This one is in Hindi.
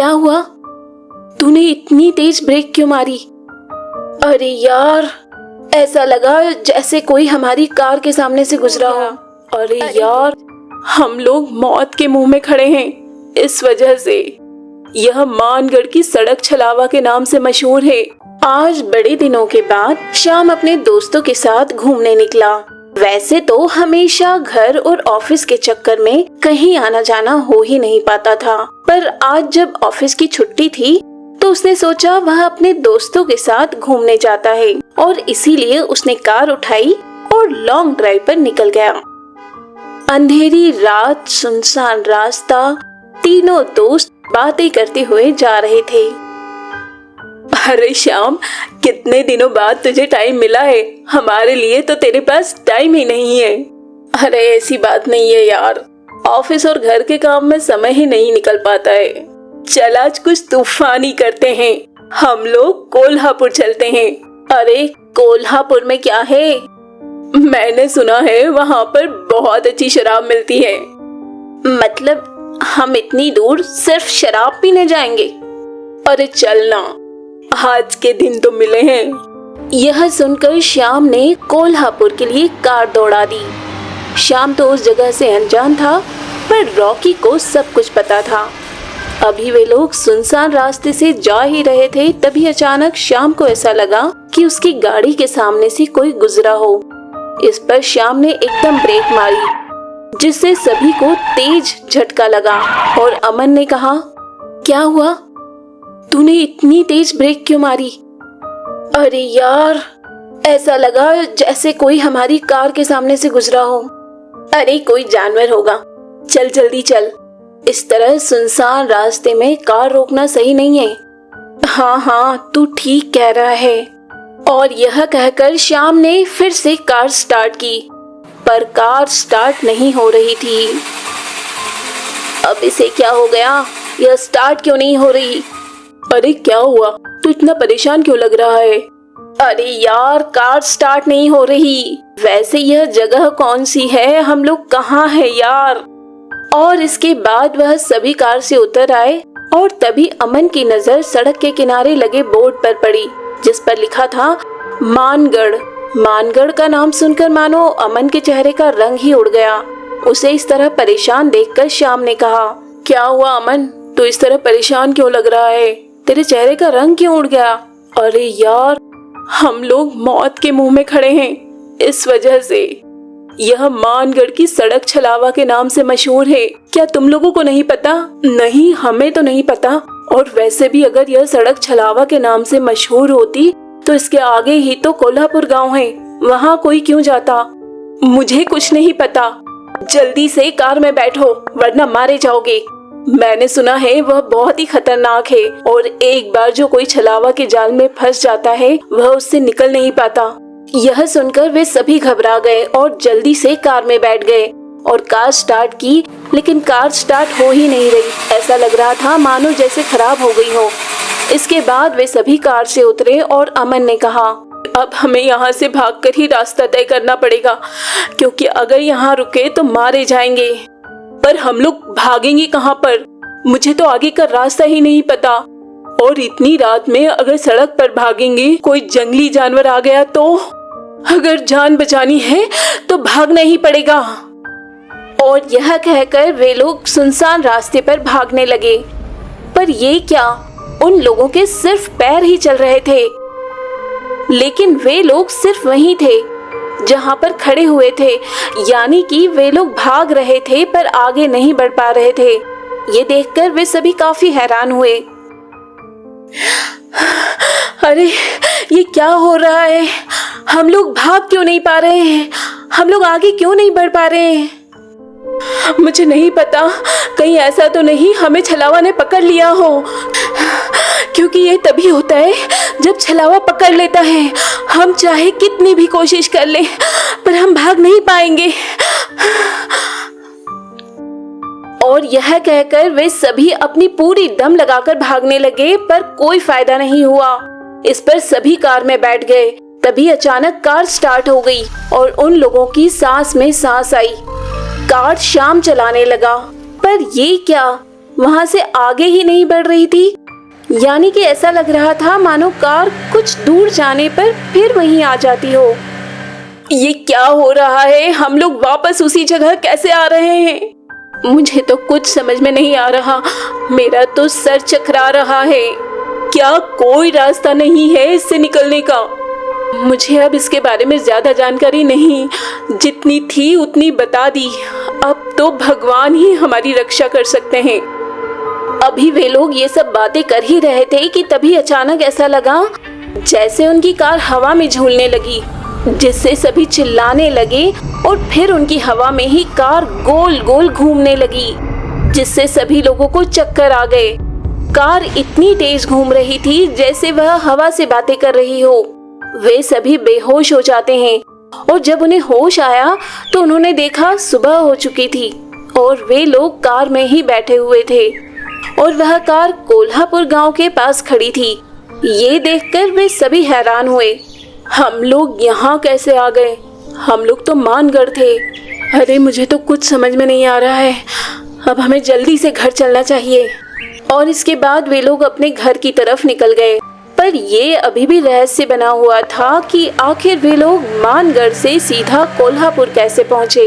क्या हुआ? तूने इतनी तेज ब्रेक क्यों मारी? अरे यार, ऐसा लगा जैसे कोई हमारी कार के सामने से गुजरा हो। अरे यार, हम लोग मौत के मुंह में खड़े हैं इस वजह से। यह मानगढ़ की सड़क छलावा के नाम से मशहूर है। आज बड़े दिनों के बाद श्याम अपने दोस्तों के साथ घूमने निकला। वैसे तो हमेशा घर और ऑफिस के चक्कर में कहीं आना जाना हो ही नहीं पाता था, पर आज जब ऑफिस की छुट्टी थी तो उसने सोचा वह अपने दोस्तों के साथ घूमने जाता है और इसीलिए उसने कार उठाई और लॉन्ग ड्राइव पर निकल गया। अंधेरी रात, सुनसान रास्ता, तीनों दोस्त बातें करते हुए जा रहे थे। अरे श्याम, कितने दिनों बाद तुझे टाइम मिला है। हमारे लिए तो तेरे पास टाइम ही नहीं है। अरे ऐसी बात नहीं है यार, ऑफिस और घर के काम में समय ही नहीं निकल पाता है। चल आज कुछ तूफानी करते हैं, हम लोग कोल्हापुर चलते हैं। अरे कोल्हापुर में क्या है? मैंने सुना है वहाँ पर बहुत अच्छी शराब मिलती है। मतलब हम इतनी दूर सिर्फ शराब पीने जाएंगे? अरे चल ना, आज के दिन तो मिले हैं। यह सुनकर श्याम ने कोल्हापुर के लिए कार दौड़ा दी। श्याम तो उस जगह से अनजान था, पर रॉकी को सब कुछ पता था। अभी वे लोग सुनसान रास्ते से जा ही रहे थे, तभी अचानक श्याम को ऐसा लगा कि उसकी गाड़ी के सामने से कोई गुजरा हो। इस पर श्याम ने एकदम ब्रेक मारी, जिससे सभी को तेज झटका लगा और अमन ने कहा, क्या हुआ? तूने इतनी तेज ब्रेक क्यों मारी? अरे यार, ऐसा लगा जैसे कोई हमारी कार के सामने से गुजरा हो। अरे कोई जानवर होगा, चल जल्दी चल। इस तरह सुनसान रास्ते में कार रोकना सही नहीं है। हाँ हाँ, तू ठीक कह रहा है। और यह कहकर श्याम ने फिर से कार स्टार्ट की, पर कार स्टार्ट नहीं हो रही थी। अब इसे क्या हो गया? यह स्टार्ट क्यों नहीं हो रही? अरे क्या हुआ? तू इतना परेशान क्यों लग रहा है? अरे यार, कार स्टार्ट नहीं हो रही। वैसे यह जगह कौन सी है? हम लोग कहाँ हैं यार? और इसके बाद वह सभी कार से उतर आए और तभी अमन की नजर सड़क के किनारे लगे बोर्ड पर पड़ी, जिस पर लिखा था मानगढ़। मानगढ़ का नाम सुनकर मानो अमन के चेहरे का रंग ही उड़ गया। उसे इस तरह परेशान देखकर श्याम ने कहा, क्या हुआ अमन, तू इस तरह परेशान क्यों लग रहा है? तेरे चेहरे का रंग क्यों उड़ गया? अरे यार, हम लोग मौत के मुंह में खड़े हैं इस वजह से। यह मानगढ़ की सड़क छलावा के नाम से मशहूर है। क्या तुम लोगों को नहीं पता? नहीं, हमें तो नहीं पता। और वैसे भी अगर यह सड़क छलावा के नाम से मशहूर होती तो इसके आगे ही तो कोल्हापुर गांव है, वहाँ कोई क्यों जाता? मुझे कुछ नहीं पता। जल्दी से कार में बैठो वरना मारे जाओगे। मैंने सुना है वह बहुत ही खतरनाक है और एक बार जो कोई छलावा के जाल में फंस जाता है वह उससे निकल नहीं पाता। यह सुनकर वे सभी घबरा गए और जल्दी से कार में बैठ गए और कार स्टार्ट की, लेकिन कार स्टार्ट हो ही नहीं रही। ऐसा लग रहा था मानो जैसे खराब हो गई हो। इसके बाद वे सभी कार से उतरे और अमन ने कहा, अब हमें यहाँ से भागकर ही रास्ता तय करना पड़ेगा, क्योंकि अगर यहाँ रुके तो मारे जाएंगे। पर हम लोग भागेंगे कहाँ पर? मुझे तो आगे का रास्ता ही नहीं पता। और इतनी रात में अगर सड़क पर भागेंगे, कोई जंगली जानवर आ गया तो? अगर जान बचानी है तो भागना ही पड़ेगा। और यह कहकर वे लोग सुनसान रास्ते पर भागने लगे। पर ये क्या, उन लोगों के सिर्फ पैर ही चल रहे थे, लेकिन वे लोग सिर्फ वहीं थे जहां पर खड़े हुए थे। यानी कि वे लोग भाग रहे थे पर आगे नहीं बढ़ पा रहे थे। ये देखकर वे सभी काफी हैरान हुए। अरे ये क्या हो रहा है? हम लोग भाग क्यों नहीं पा रहे हैं? हम लोग आगे क्यों नहीं बढ़ पा रहे हैं? मुझे नहीं पता, कहीं ऐसा तो नहीं हमें छलावा ने पकड़ लिया हो, क्योंकि ये तभी होता है जब छलावा पकड़ लेता है। हम चाहे कितनी भी कोशिश कर लें पर हम भाग नहीं पाएंगे। और यह कहकर वे सभी अपनी पूरी दम लगाकर भागने लगे, पर कोई फायदा नहीं हुआ। इस पर सभी कार में बैठ गए। तभी अचानक कार स्टार्ट हो गई और उन लोगों की सांस में सांस आई। कार श्याम चलाने लगा। पर ये क्या, वहां से आगे ही नहीं बढ़ रही थी। यानी कि ऐसा लग रहा था मानो कार कुछ दूर जाने पर फिर वहीं आ जाती हो। ये क्या हो रहा है? हम लोग वापस उसी जगह कैसे आ रहे हैं? मुझे तो कुछ समझ में नहीं आ रहा। मेरा तो सर चकरा रहा है। क्या कोई रास्ता नहीं है इससे निकलने का? मुझे अब इसके बारे में ज्यादा जानकारी नहीं, जितनी थी उतनी बता दी। अब तो भगवान ही हमारी रक्षा कर सकते हैं। अभी वे लोग ये सब बातें कर ही रहे थे कि तभी अचानक ऐसा लगा जैसे उनकी कार हवा में झूलने लगी, जिससे सभी चिल्लाने लगे और फिर उनकी हवा में ही कार गोल गोल घूमने लगी, जिससे सभी लोगों को चक्कर आ गए। कार इतनी तेज घूम रही थी जैसे वह हवा से बातें कर रही हो। वे सभी बेहोश हो जाते हैं और जब उन्हें होश आया तो उन्होंने देखा सुबह हो चुकी थी और वे लोग कार में ही बैठे हुए थे और वह कार कोल्हापुर गांव के पास खड़ी थी। ये देखकर वे सभी हैरान हुए। हम लोग यहाँ कैसे आ गए? हम लोग तो मानगढ़ थे। अरे मुझे तो कुछ समझ में नहीं आ रहा है। अब हमें जल्दी से घर चलना चाहिए। और इसके बाद वे लोग अपने घर की तरफ निकल गए। पर ये अभी भी रहस्य बना हुआ था कि आखिर वे लोग मानगढ़ से सीधा कोल्हापुर कैसे पहुंचे।